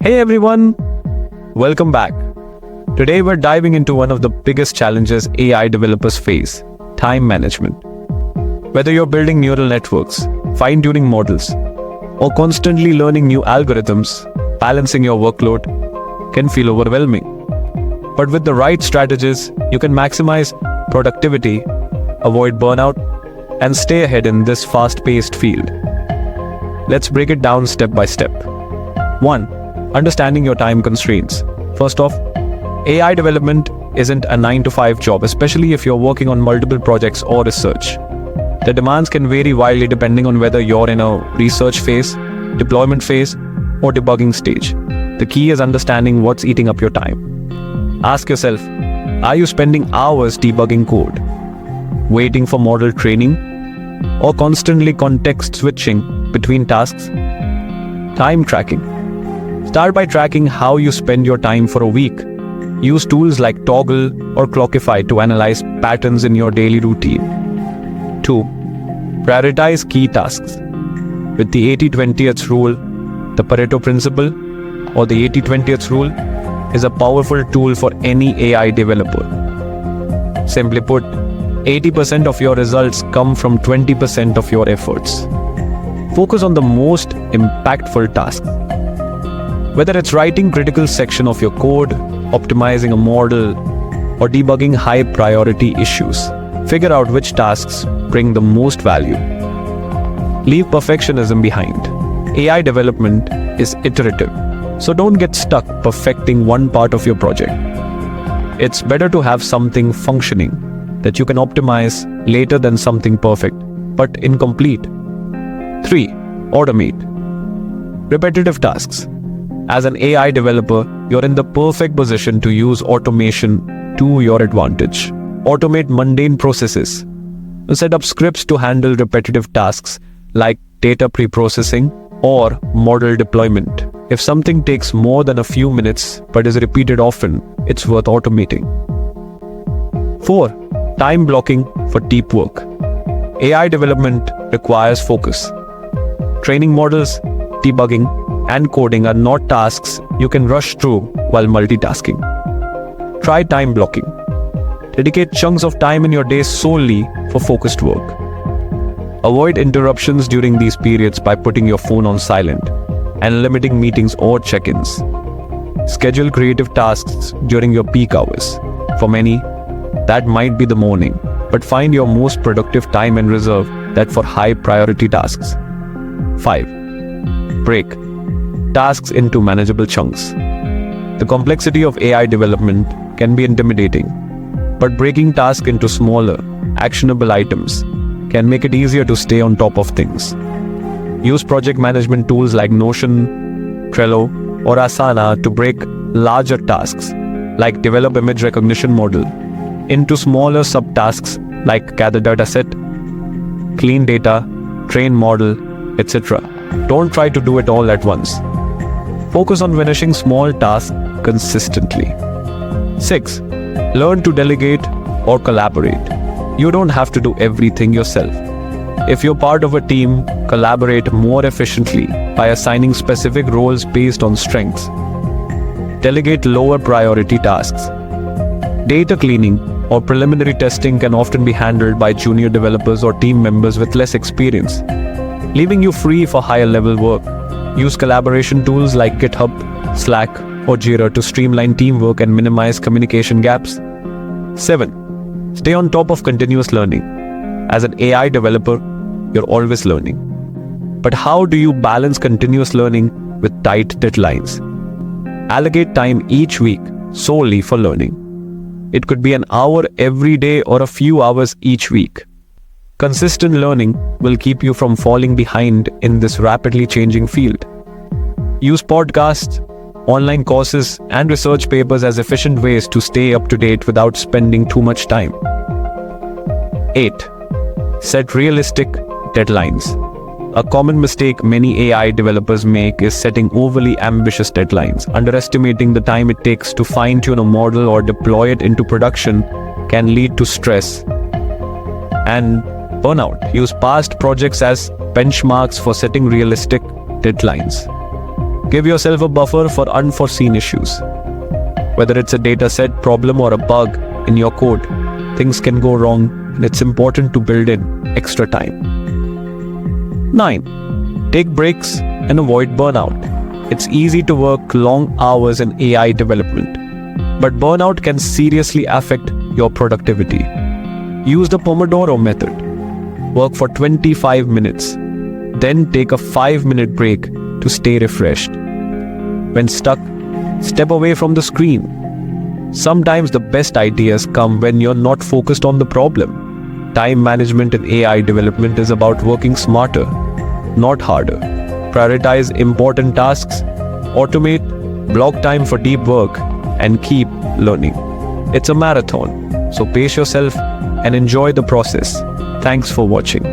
Hey everyone, welcome back. Today we're diving into one of the biggest challenges AI developers face, time management. Whether you're building neural networks, fine-tuning models, or constantly learning new algorithms, balancing your workload can feel overwhelming. But with the right strategies, you can maximize productivity, avoid burnout, and stay ahead in this fast-paced field. Let's break it down step by step. 1. Understanding your time constraints. First off, AI development isn't a 9-to-5 job, especially if you're working on multiple projects or research. The demands can vary wildly depending on whether you're in a research phase, deployment phase, or debugging stage. The key is understanding what's eating up your time. Ask yourself, are you spending hours debugging code, waiting for model training, or constantly context switching between tasks? Time tracking. Start by tracking how you spend your time for a week. Use tools like Toggle or Clockify to analyze patterns in your daily routine. 2. Prioritize key tasks. With the 80-20th rule, the Pareto principle, or the 80-20th rule, is a powerful tool for any AI developer. Simply put, 80% of your results come from 20% of your efforts. Focus on the most impactful tasks. Whether it's writing critical section of your code, optimizing a model, or debugging high-priority issues, figure out which tasks bring the most value. Leave perfectionism behind. AI development is iterative, so don't get stuck perfecting one part of your project. It's better to have something functioning that you can optimize later than something perfect, but incomplete. 3. Automate. Repetitive tasks. As an AI developer, you're in the perfect position to use automation to your advantage. Automate mundane processes. Set up scripts to handle repetitive tasks like data pre-processing or model deployment. If something takes more than a few minutes but is repeated often, it's worth automating. 4. Time blocking for deep work. AI development requires focus. Training models, debugging, and coding are not tasks you can rush through while multitasking. Try time blocking. Dedicate chunks of time in your day solely for focused work. Avoid interruptions during these periods by putting your phone on silent and limiting meetings or check-ins. Schedule creative tasks during your peak hours. For many, that might be the morning, but find your most productive time and reserve that for high-priority tasks. 5. Break tasks into manageable chunks. The complexity of AI development can be intimidating, but breaking tasks into smaller, actionable items can make it easier to stay on top of things. Use project management tools like Notion, Trello, or Asana to break larger tasks, like develop image recognition model, into smaller subtasks like gather dataset, clean data, train model, etc. Don't try to do it all at once. Focus on finishing small tasks consistently. 6. Learn to delegate or collaborate. You don't have to do everything yourself. If you're part of a team, collaborate more efficiently by assigning specific roles based on strengths. Delegate lower priority tasks. Data cleaning or preliminary testing can often be handled by junior developers or team members with less experience, leaving you free for higher level work. Use collaboration tools like GitHub, Slack, or Jira to streamline teamwork and minimize communication gaps. 7. Stay on top of continuous learning. As an AI developer, you're always learning. But how do you balance continuous learning with tight deadlines? Allocate time each week solely for learning. It could be an hour every day or a few hours each week. Consistent learning will keep you from falling behind in this rapidly changing field. Use podcasts, online courses, and research papers as efficient ways to stay up to date without spending too much time. 8. Set realistic deadlines. A common mistake many AI developers make is setting overly ambitious deadlines. Underestimating the time it takes to fine-tune a model or deploy it into production can lead to stress and burnout. Use past projects as benchmarks for setting realistic deadlines. Give yourself a buffer for unforeseen issues. Whether it's a data set problem or a bug in your code, things can go wrong, and it's important to build in extra time. 9. Take breaks and avoid burnout. It's easy to work long hours in AI development, but burnout can seriously affect your productivity. Use the Pomodoro method. Work for 25 minutes, then take a 5-minute break to stay refreshed. When stuck, step away from the screen. Sometimes the best ideas come when you're not focused on the problem. Time management in AI development is about working smarter, not harder. Prioritize important tasks, automate, block time for deep work, and keep learning. It's a marathon, so pace yourself and enjoy the process. Thanks for watching.